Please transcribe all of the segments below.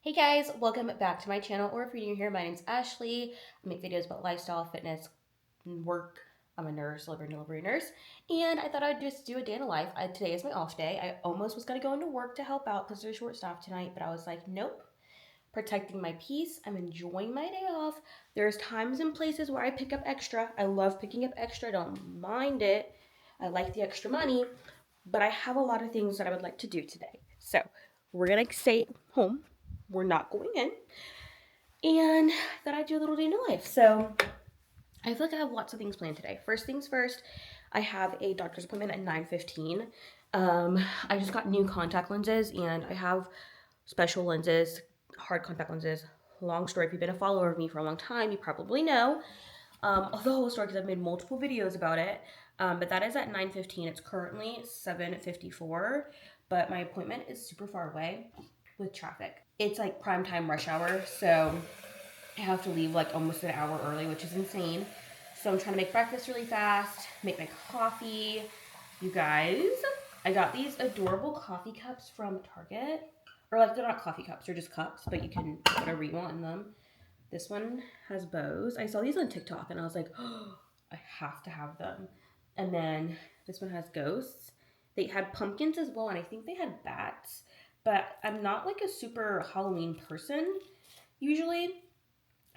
Hey guys, welcome back to my channel, or if you're new here, my name's Ashley. I make videos about lifestyle, fitness, and work. I'm a nurse, labor and delivery nurse, and I thought I'd just do a day in the life. Today is my off day. I almost was going to go into work to help out because there's short staff tonight, but I was like, nope, protecting my peace. I'm enjoying my day off. There's times and places where I pick up extra. I love picking up extra. I don't mind it. I like the extra money, but I have a lot of things that I would like to do today. So we're going to stay home. We're not going in. And I thought I'd do a little day in the life. So I feel like I have lots of things planned today. First things first, I have a doctor's appointment at 9:15. I just got new contact lenses, and I have special lenses, hard contact lenses. Long story. If you've been a follower of me for a long time, you probably know. Although whole story because I've made multiple videos about it. But that is at 9:15. It's currently 7:54, but my appointment is super far away with traffic. It's like prime time rush hour, so I have to leave like almost an hour early, which is insane. So I'm trying to make breakfast really fast, make my coffee. You guys, I got these adorable coffee cups from Target. Or like, they're not coffee cups, they're just cups, but you can put whatever you want in them. This one has bows. I saw these on TikTok and I was like, oh, I have to have them. And then this one has ghosts. They had pumpkins as well, and I think they had bats. But I'm not like a super Halloween person usually.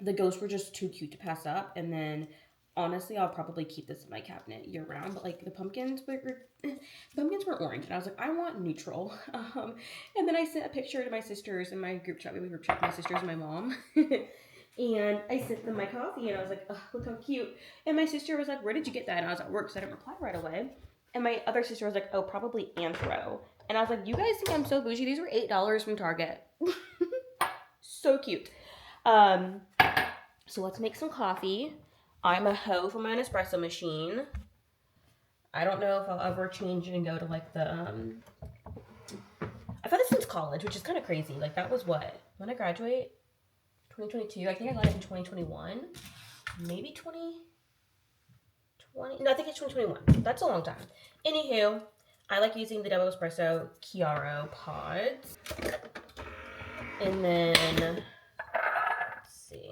The ghosts were just too cute to pass up. And then honestly, I'll probably keep this in my cabinet year round. But like the pumpkins were orange, and I was like, I want neutral. And then I sent a picture to my sisters in my group chat. We group chat my sisters and my mom. And I sent them my coffee, and I was like, oh, look how cute. And my sister was like, where did you get that? And I was at work, so I didn't reply right away. And my other sister was like, oh, probably Anthro. And I was like, you guys think I'm so bougie? These were $8 from Target. So cute. So let's make some coffee. I'm a hoe for my espresso machine. I don't know if I'll ever change it and go to like the, I've had this since college, which is kind of crazy. Like that was what? When I graduate? 2022. I think I got it in 2021. Maybe 2020. No, I think it's 2021. That's a long time. Anywho, I like using the double espresso Chiaro pods. And then, let's see.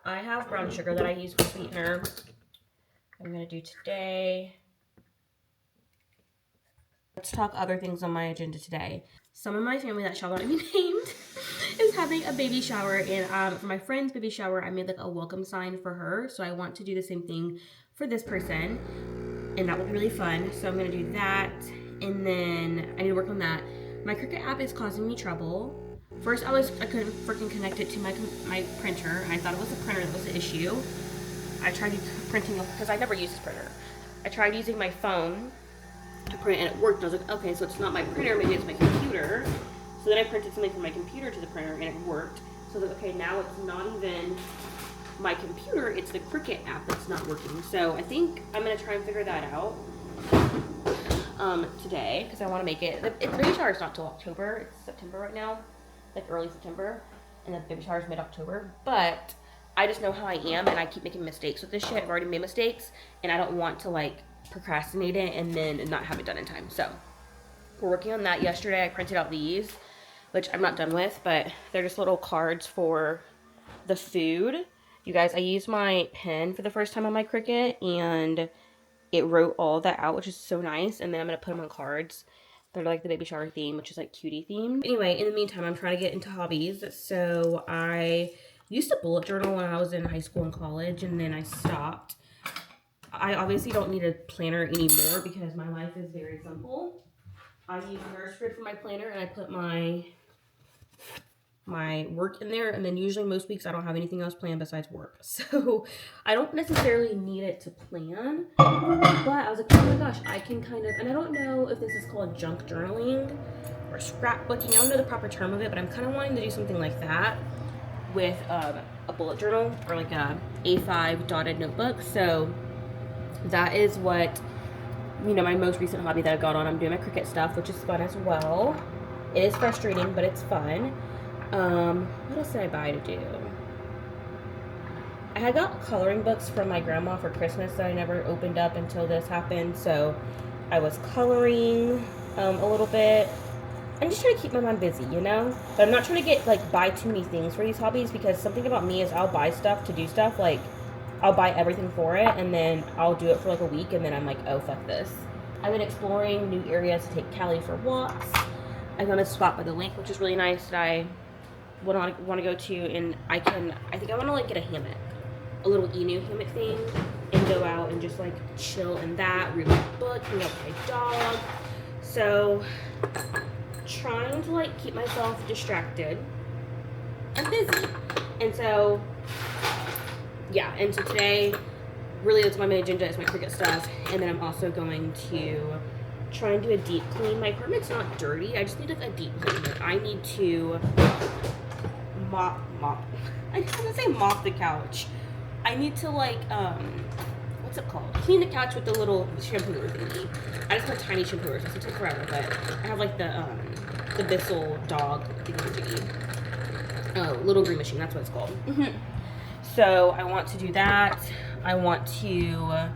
I have brown sugar that I use for sweetener. I'm going to do today. Let's talk other things on my agenda today. Some of my family that shall not be named is having a baby shower, and for my friend's baby shower, I made like a welcome sign for her. So I want to do the same thing for this person, and that will be really fun. So I'm gonna do that, and then I need to work on that. My Cricut app is causing me trouble. First, I couldn't freaking connect it to my printer, and I thought it was the printer that was the issue. I tried printing because I never use this printer. I tried using my phone to print, and it worked. I was like, okay, so it's not my printer, maybe it's my computer. So then I printed something from my computer to the printer, and it worked. So that, okay, now it's not even my computer, it's the Cricut app that's not working. So I think I'm gonna try and figure that out today, because I want to make it. The baby shower is not till October. It's September right now, like early September, and the baby shower is mid-October. But I just know how I am, and I keep making mistakes with this shit. I've already made mistakes, and I don't want to like procrastinate it and then not have it done in time. So we're working on that. Yesterday I printed out these, which I'm not done with, but they're just little cards for the food. You guys, I used my pen for the first time on my Cricut, and it wrote all that out, which is so nice. And then I'm going to put them on cards. They're like the baby shower theme, which is like cutie themed. Anyway, in the meantime, I'm trying to get into hobbies. So I used to bullet journal when I was in high school and college, and then I stopped. I obviously don't need a planner anymore because my life is very simple. I use NurseGrid for my planner, and I put my work in there, and then usually most weeks I don't have anything else planned besides work. So I don't necessarily need it to plan, but I was like, oh my gosh, I can kind of, and I don't know if this is called junk journaling or scrapbooking. I don't know the proper term of it, but I'm kind of wanting to do something like that with a bullet journal or like a A5 dotted notebook. So that is what, you know, my most recent hobby that I've got on. I'm doing my Cricut stuff, which is fun as well. It is frustrating, but it's fun. What else did I buy to do? I had got coloring books from my grandma for Christmas that I never opened up until this happened. So I was coloring a little bit. I'm just trying to keep my mind busy, you know? But I'm not trying to get, like, buy too many things for these hobbies, because something about me is I'll buy stuff to do stuff. Like, I'll buy everything for it, and then I'll do it for, like, a week, and then I'm like, oh, fuck this. I've been exploring new areas to take Callie for walks. I found a spot by the lake, which is really nice, that I want to go to, and I think I want to, like, get a hammock. A little emu hammock thing, and go out and just, like, chill in that, read my book, hang out with my dog. So, trying to, like, keep myself distracted and busy. And so, yeah, and so today, really that's my main agenda is my Cricut stuff, and then I'm also going to try and do a deep clean. My apartment's not dirty, I just need, like, a deep clean. Like, I need to mop, I just want to say mop the couch. I need to, like, what's it called? Clean the couch with the little shampooer thingy. I just have tiny shampooers, so it takes forever, but I have, like, the Bissell dog thingy. Oh, little green machine, that's what it's called. So, I want to do that. I want to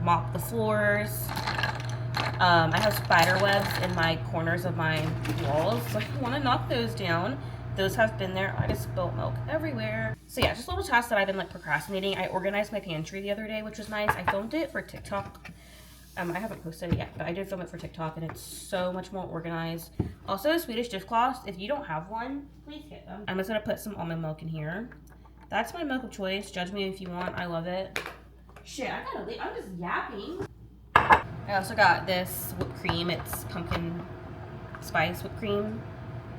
mop the floors. I have spider webs in my corners of my walls, so I want to knock those down. Those have been there. I just spilled milk everywhere. So yeah, just little tasks that I've been, like, procrastinating. I organized my pantry the other day, which was nice. I filmed it for TikTok. I haven't posted it yet, but I did film it for TikTok, and it's so much more organized. Also, Swedish dishcloths. If you don't have one, please get them. I'm just gonna put some almond milk in here. That's my milk of choice. Judge me if you want. I love it. Shit, I gotta leave. I'm just yapping. I also got this whipped cream. It's pumpkin spice whipped cream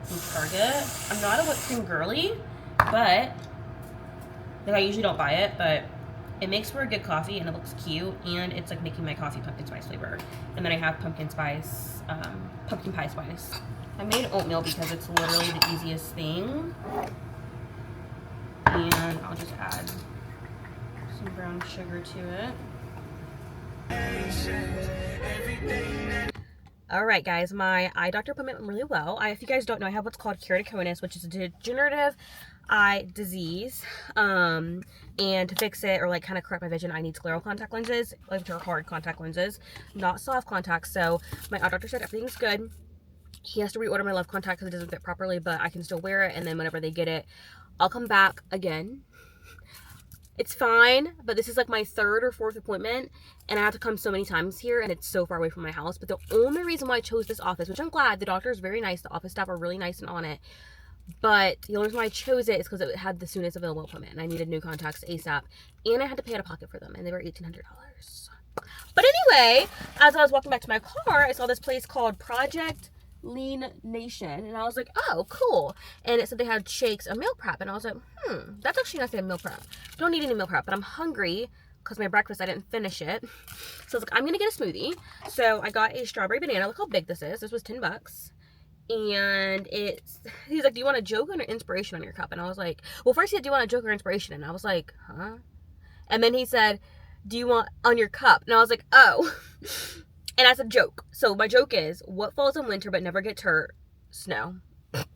from Target. I'm not a whipped cream girly, but like, I usually don't buy it, but it makes for a good coffee, and it looks cute, and it's like making my coffee pumpkin spice flavor. And then I have pumpkin spice, pumpkin pie spice. I made oatmeal because it's literally the easiest thing. And I'll just add some brown sugar to it. Alright guys, my eye doctor appointment went really well. If you guys don't know, I have what's called keratoconus, which is a degenerative eye disease. And to fix it, or like kind of correct my vision, I need scleral contact lenses, which are hard contact lenses, not soft contacts. So my eye doctor said everything's good. He has to reorder my left contact because it doesn't fit properly, but I can still wear it, and then whenever they get it, I'll come back again. It's fine, but this is like my 3rd or 4th appointment, and I have to come so many times here, and it's so far away from my house. But the only reason why I chose this office, which I'm glad, the doctor is very nice, the office staff are really nice and on it, but the only reason why I chose it is because it had the soonest available appointment, and I needed new contacts ASAP, and I had to pay out of pocket for them, and they were $1,800. But anyway, as I was walking back to my car, I saw this place called Project Lean Nation, and I was like, oh, cool. And it said they had shakes and meal prep, and I was like, that's actually nice to have meal prep. Don't need any meal prep, but I'm hungry because my breakfast, I didn't finish it. So I was like, I'm gonna get a smoothie. So I got a strawberry banana. Look how big this is. This was $10. And he's like, do you want a joke or inspiration on your cup? And I was like, well, first he said, do you want a joke or inspiration? And I was like, huh? And then he said, do you want on your cup? And I was like, oh. And I said joke. So my joke is, what falls in winter but never gets hurt? Snow. But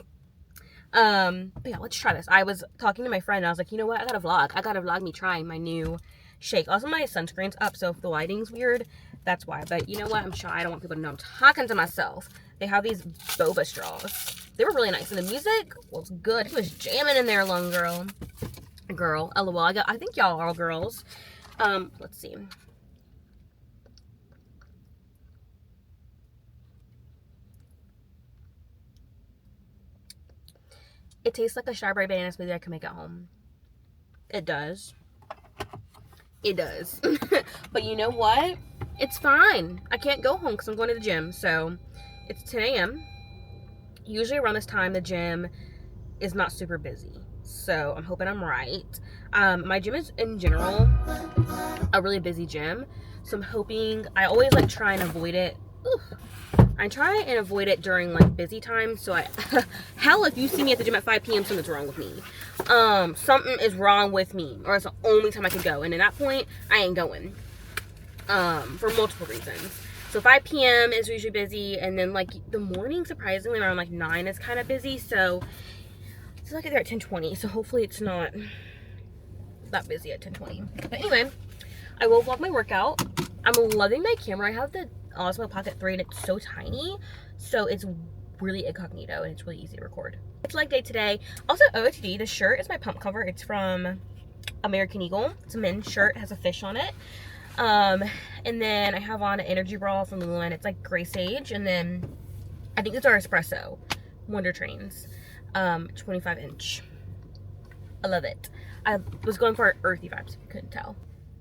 yeah, let's try this. I was talking to my friend, and I was like, you know what? I gotta vlog me trying my new shake. Also, my sunscreen's up, so if the lighting's weird, that's why. But you know what? I'm shy. I don't want people to know I'm talking to myself. They have these boba straws. They were really nice, and the music was good. It was jamming in there, long girl. Girl, lol. I think y'all are all girls. Let's see. It tastes like a strawberry banana smoothie I can make at home. It does. It does. But you know what? It's fine. I can't go home because I'm going to the gym. So it's 10 a.m. Usually around this time, the gym is not super busy. So I'm hoping I'm right. My gym is in general a really busy gym. So I'm hoping, I always like try and avoid it. I try and avoid it during like busy times. So hell, if you see me at the gym at 5 p.m, something's wrong with me. Something is wrong with me, or it's the only time I can go. And at that point, I ain't going. For multiple reasons. So 5 p.m. is usually busy, and then like the morning, surprisingly, around like 9 is kind of busy. So it's like they're at 10:20. So hopefully it's not that busy at 10:20. But anyway, I will vlog my workout. I'm loving my camera. I have the Osmo Pocket 3, and it's so tiny, so it's really incognito and it's really easy to record. It's leg day today. Also, OOTD, the shirt is my pump cover. It's from American Eagle. It's a men's shirt, it has a fish on it. And then I have on an energy bra from Lululemon. It's like gray sage, and then I think it's our espresso Wonder Trains, 25-inch. I love it. I was going for earthy vibes, if you couldn't tell.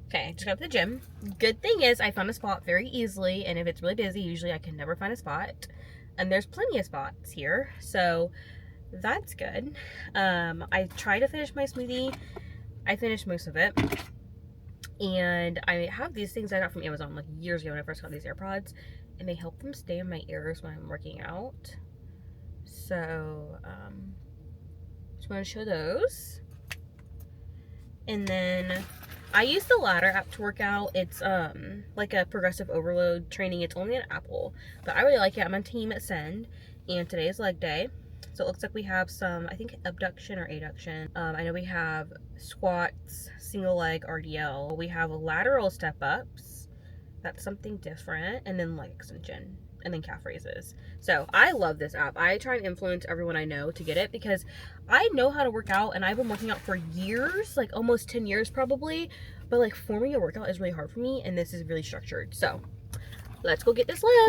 Okay, I just got to the gym. Good thing is I found a spot very easily, and if it's really busy, usually I can never find a spot. And there's plenty of spots here, so that's good. I tried to finish my smoothie. I finished most of it. And I have these things I got from Amazon like years ago when I first got these AirPods, and they help them stay in my ears when I'm working out. So, just want to show those. And then I use the Ladder app to work out. It's like a progressive overload training. It's only an Apple, but I really like it. I'm on team Ascend, and today is leg day. So it looks like we have some, I think, abduction or adduction. I know we have squats, single leg RDL. We have lateral step ups. That's something different. And then leg extension. And then calf raises. So I love this app. I try and influence everyone I know to get it because I know how to work out and I've been working out for years, like almost 10 years probably. But like forming a workout is really hard for me, and this is really structured. So let's go get this lift.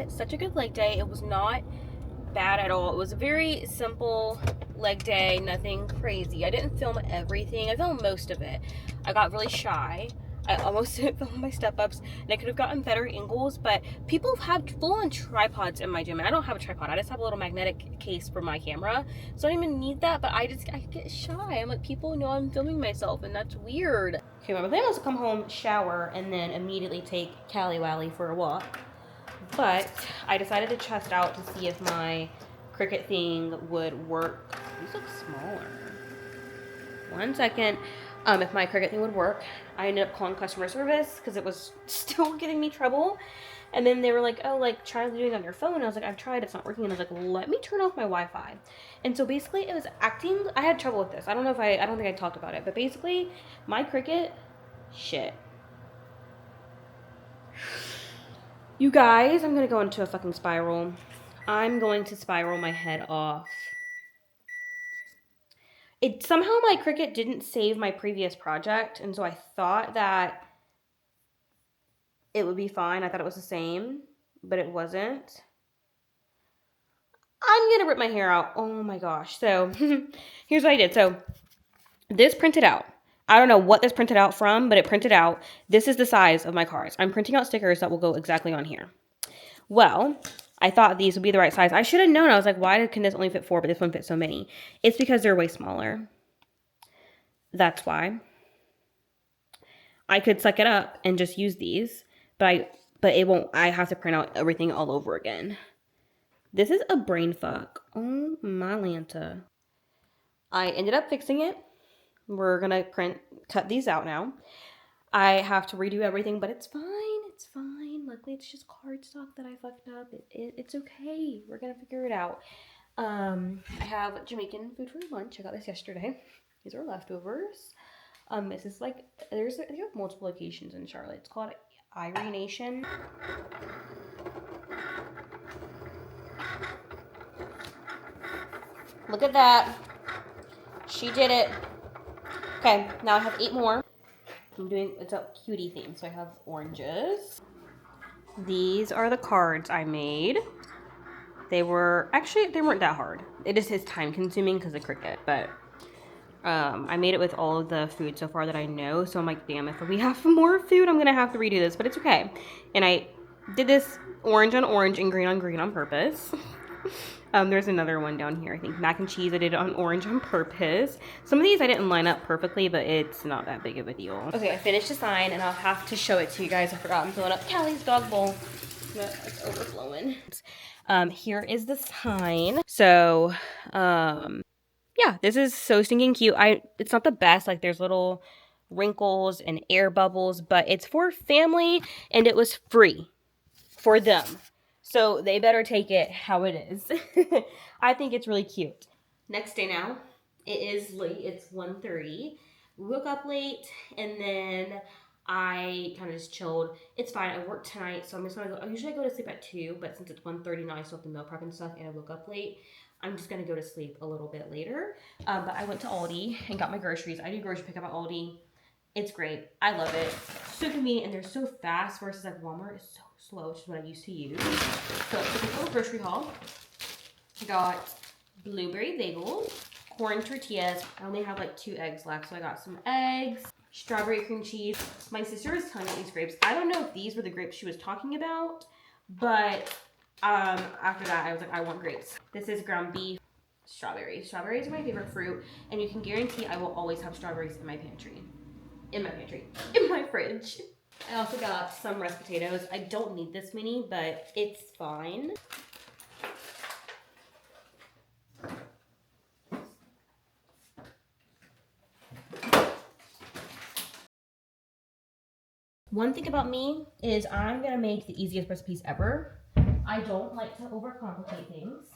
Such a good leg day. It was not bad at all. It was a very simple leg day, nothing crazy. I didn't film everything. I filmed most of it. I got really shy. I almost didn't film my step ups, and I could have gotten better angles, but people have full-on tripods in my gym, and I don't have a tripod. I just have a little magnetic case for my camera, so I don't even need that, but I get shy. I'm like, people know I'm filming myself, and that's weird. Okay, my plan was to come home, shower, and then immediately take Callie Wally for a walk. But I decided to test out to see if my Cricut thing would work. These look smaller. 1 second. If my Cricut thing would work. I ended up calling customer service because it was still giving me trouble. And then they were like, oh, like, try doing it on your phone. And I was like, I've tried, it's not working. And I was like, let me turn off my Wi-Fi. And so basically it was acting, I had trouble with this. I don't think I talked about it. But basically, my Cricut, shit. You guys, I'm gonna go into a fucking spiral. I'm going to spiral my head off. Somehow my Cricut didn't save my previous project, and so I thought that it would be fine. I thought it was the same, but it wasn't. I'm gonna rip my hair out. Oh my gosh. So here's what I did. So this printed out. I don't know what this printed out from, but it printed out. This is the size of my cards. I'm printing out stickers that will go exactly on here. Well, I thought these would be the right size. I should have known. I was like, why can this only fit 4, but this one fits so many? It's because they're way smaller. That's why. I could suck it up and just use these, but it won't. I have to print out everything all over again. This is a brain fuck. Oh my Lanta. I ended up fixing it. We're going to cut these out now. I have to redo everything, but it's fine. It's fine. Luckily, it's just cardstock that I fucked up. It's okay. We're gonna figure it out. I have Jamaican food for lunch. I got this yesterday. These are leftovers. This is like they have multiple locations in Charlotte. It's called Irie Nation. Look at that. She did it. Okay, now I have 8 more. It's a cutie theme, so I have oranges. These are the cards I made. They weren't that hard. It is time consuming because of Cricut, but I made it with all of the food so far that I know. So I'm like, damn, if we have more food, I'm gonna have to redo this, but it's okay. And I did this orange on orange and green on purpose. There's another one down here. I think mac and cheese. I did it on orange on purpose. Some of these I didn't line up perfectly, but it's not that big of a deal. Okay, I finished the sign and I'll have to show it to you guys. I forgot I'm filling up Callie's dog bowl. It's overflowing. Here is the sign. So, yeah, this is so stinking cute. It's not the best. Like, there's little wrinkles and air bubbles, but it's for family and it was free for them. So they better take it how it is. I think it's really cute. Next day now, it is late. It's 1:30. We woke up late and then I kind of just chilled. It's fine. I worked tonight, so I'm just gonna go. Usually I go to sleep at 2, but since it's 1:30 now, I still have to meal prep and stuff, and I woke up late. I'm just gonna go to sleep a little bit later. But I went to Aldi and got my groceries. I do grocery pickup at Aldi. It's great. I love it. So convenient, and they're so fast versus like Walmart is so slow, which is what I used to use. So it's a little grocery haul. I got blueberry bagels, corn tortillas. I only have like 2 eggs left, so I got some eggs, strawberry cream cheese. My sister was telling me these grapes. I don't know if these were the grapes she was talking about, but after that I was like, I want grapes. This is ground beef, strawberries. Strawberries are my favorite fruit, and you can guarantee I will always have strawberries in my pantry. In my fridge. I also got some russet potatoes. I don't need this many, but it's fine. One thing about me is I'm gonna make the easiest recipes ever. I don't like to overcomplicate things.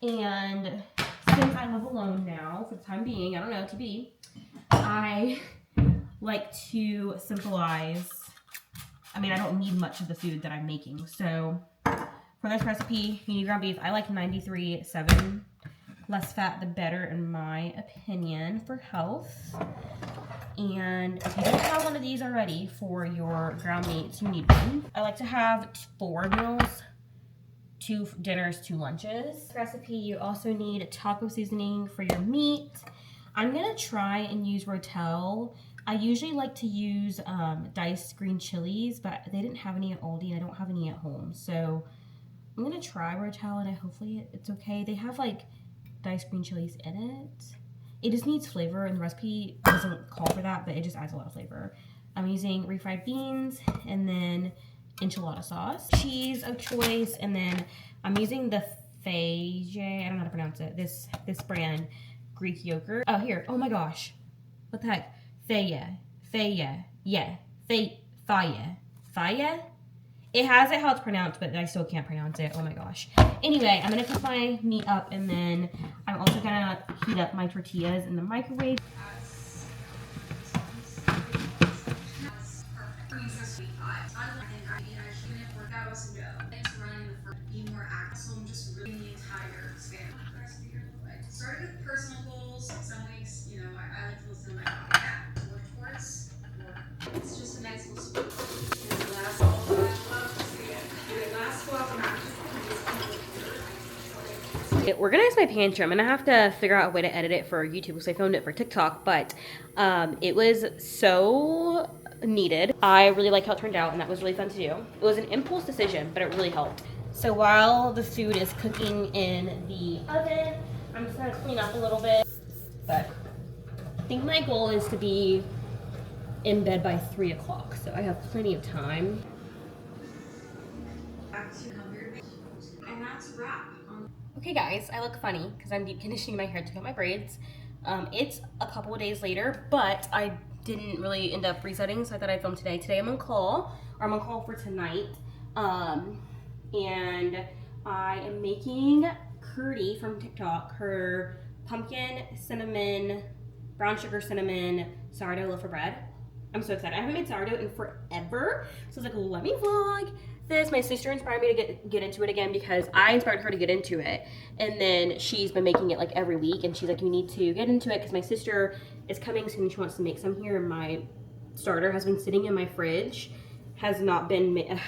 And since I live alone now, for the time being, I don't know, TBD, I like to simplify. I mean, I don't need much of the food that I'm making. So for this recipe, you need ground beef. I like 93.7. Less fat, the better, in my opinion, for health. And if you don't have one of these already for your ground meats, you need one. I like to have 4 meals, 2 dinners, 2 lunches. This recipe, you also need taco seasoning for your meat. I'm gonna try and use Rotel. I usually like to use diced green chilies, but they didn't have any at Aldi and I don't have any at home. So I'm gonna try Rotel and hopefully it's okay. They have like diced green chilies in it. It just needs flavor and the recipe doesn't call for that, but it just adds a lot of flavor. I'm using refried beans and then enchilada sauce, cheese of choice, and then I'm using the Fage, I don't know how to pronounce it, this brand, Greek yogurt. Oh, here, oh my gosh. What the heck? Faye. It has it how it's pronounced, but I still can't pronounce it. Oh my gosh. Anyway, I'm gonna cook my meat up and then I'm also gonna heat up my tortillas in the microwave. Started with personal goals. Some weeks, I like to listen to my body. Yeah, work towards. It's just a nice little sport. It's the last walk that I love to see it. The last walk matches. Organize my pantry. I'm gonna have to figure out a way to edit it for YouTube because I filmed it for TikTok, but it was so needed. I really like how it turned out, and that was really fun to do. It was an impulse decision, but it really helped. So while the food is cooking in the oven, I'm just gonna clean up a little bit, but I think my goal is to be in bed by 3 o'clock, so I have plenty of time. And that's a wrap. Okay guys, I look funny because I'm deep conditioning my hair to get my braids. It's a couple of days later, but I didn't really end up resetting, so I thought I'd film today. Today I'm on call, or I'm on call for tonight. And I am making Curdy from TikTok her pumpkin, cinnamon, brown sugar cinnamon sourdough loaf of bread. I'm so excited. I haven't made sourdough in forever, so I was like, let me vlog this. My sister inspired me to get into it again because I inspired her to get into it, and then she's been making it like every week, and she's like, you need to get into it because my sister is coming soon. She wants to make some here, and my starter has been sitting in my fridge, has not been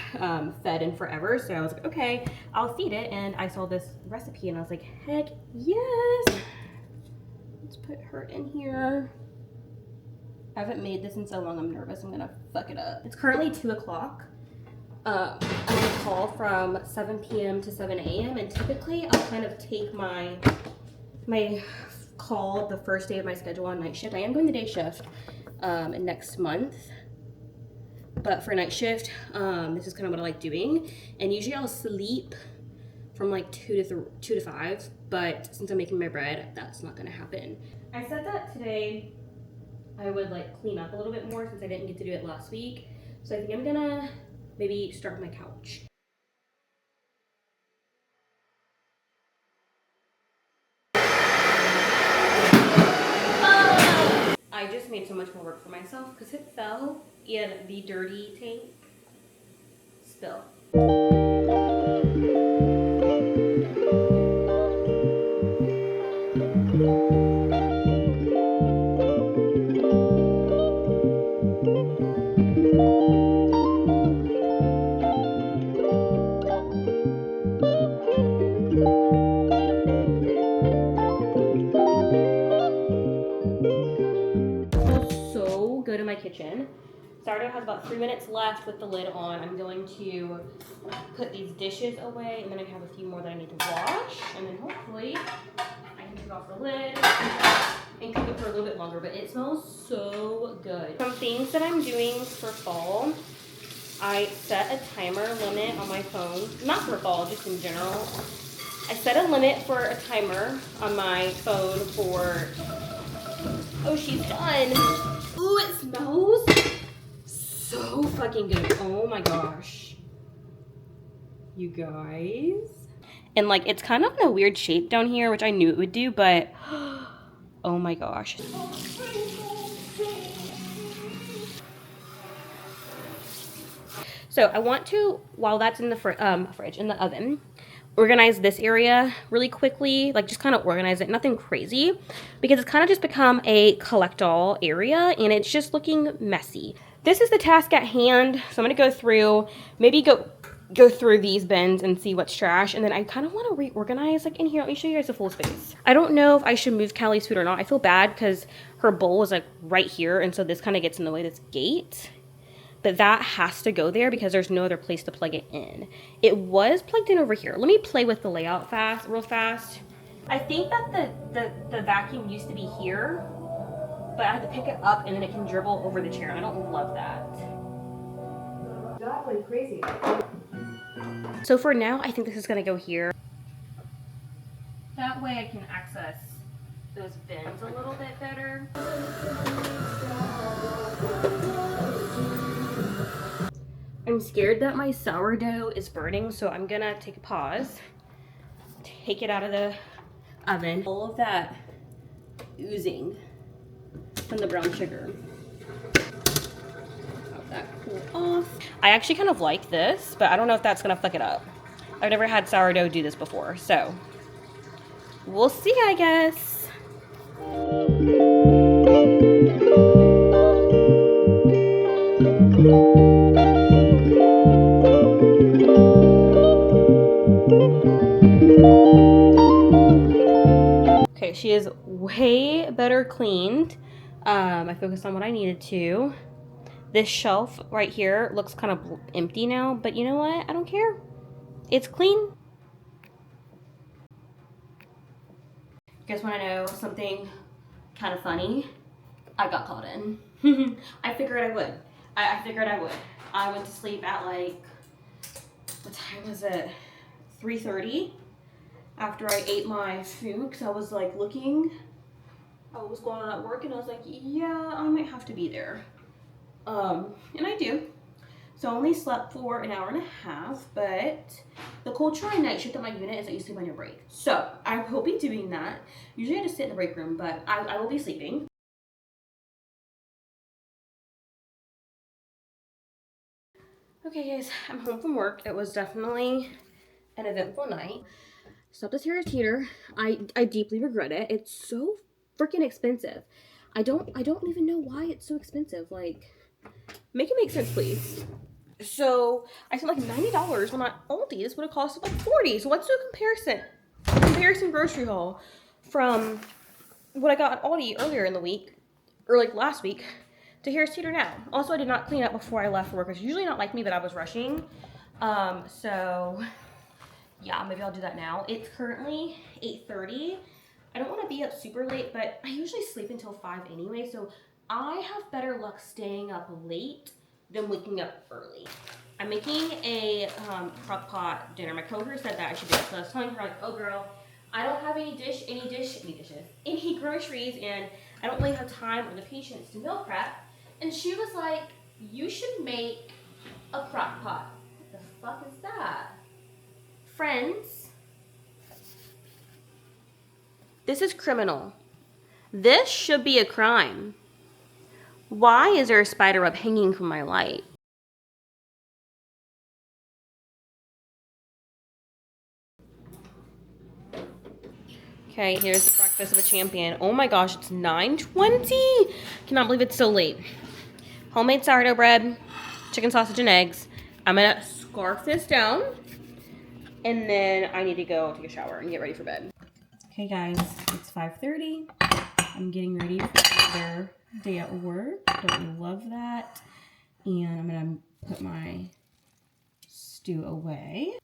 fed in forever. So I was like, okay, I'll feed it. And I saw this recipe and I was like, heck yes. Let's put her in here. I haven't made this in so long, I'm nervous I'm gonna fuck it up. It's currently 2 o'clock. I'm on call from 7 p.m. to 7 a.m. and typically I'll kind of take my call the first day of my schedule on night shift. I am doing the day shift next month. But for night shift, this is kind of what I like doing. And usually I'll sleep from like 2 to 5, but since I'm making my bread, that's not gonna happen. I said that today I would like clean up a little bit more since I didn't get to do it last week. So I think I'm gonna maybe start with my couch. I just made so much more work for myself because it fell in the dirty tank spill. So good in my kitchen. Sourdough has about 3 minutes left with the lid on. I'm going to put these dishes away, and then I have a few more that I need to wash, and then hopefully I can take off the lid and cook it for a little bit longer, but it smells so good. Some things that I'm doing for fall, I set a timer limit on my phone, not for fall, just in general. I set a limit for a timer on my phone for, oh, she's done. Ooh, it smells so fucking good. Oh my gosh. You guys. And like, it's kind of in a weird shape down here, which I knew it would do, but oh my gosh. So I want to, while that's in the fridge, in the oven, organize this area really quickly, like just kind of organize it, nothing crazy, because it's kind of just become a collect-all area and it's just looking messy. This is the task at hand, so I'm gonna go through, maybe go through these bins and see what's trash, and then I kind of want to reorganize like in here. Let me show you guys the full space. I don't know if I should move Callie's food or not. I feel bad because her bowl is like right here, and so this kind of gets in the way of this gate. But that has to go there because there's no other place to plug it in. It was plugged in over here. Let me play with the layout real fast. I think that the vacuum used to be here, but I had to pick it up and then it can dribble over the chair. I don't love that. That went crazy. So for now, I think this is gonna go here. That way I can access those bins a little bit better. I'm scared that my sourdough is burning, so I'm gonna take a pause, take it out of the oven. All of that oozing from the brown sugar. Let that cool off. I actually kind of like this, but I don't know if that's gonna fuck it up. I've never had sourdough do this before, so we'll see, I guess. Okay, she is way better cleaned. I focused on what I needed to. This shelf right here looks kind of empty now, but you know what? I don't care. It's clean. You guys want to know something kind of funny? I got called in. I figured I would. I figured I would. I went to sleep at like, what time was it? 3:30 after I ate my food because I was like looking. what was going on at work, and I was like, yeah, I might have to be there. And I do. So I only slept for an hour and a half, but the culture on night shift at my unit is that you sleep on your break. So I will be doing that. Usually I just sit in the break room, but I will be sleeping. Okay guys, I'm home from work. It was definitely an eventful night. Slept this here heater. I deeply regret it. It's so freaking expensive. I don't even know why it's so expensive. Like, make it make sense, please. So I spent like $90 when at Aldi. This would have costed like $40. So let's do a comparison grocery haul from what I got at Aldi earlier in the week, or like last week, to Harris Teeter now. Also, I did not clean up before I left for work. It's usually not like me, but I was rushing. So yeah, maybe I'll do that now. It's currently 8:30. I don't want to be up super late, but I usually sleep until 5 anyway, so I have better luck staying up late than waking up early. I'm making a crock pot dinner. My coworker said that I should do it, so I was telling her, like, oh girl, I don't have any groceries, and I don't really have time or the patience to meal prep. And she was like, you should make a crock pot. What the fuck is that? Friends, this is criminal. This should be a crime. Why is there a spider web hanging from my light? Okay, here's the breakfast of a champion. Oh my gosh, it's 9:20. Cannot believe it's so late. Homemade sourdough bread, chicken sausage and eggs. I'm gonna scarf this down, and then I need to go take a shower and get ready for bed. Okay guys, it's 5:30. I'm getting ready for another day at work. Don't you love that? And I'm gonna put my stew away.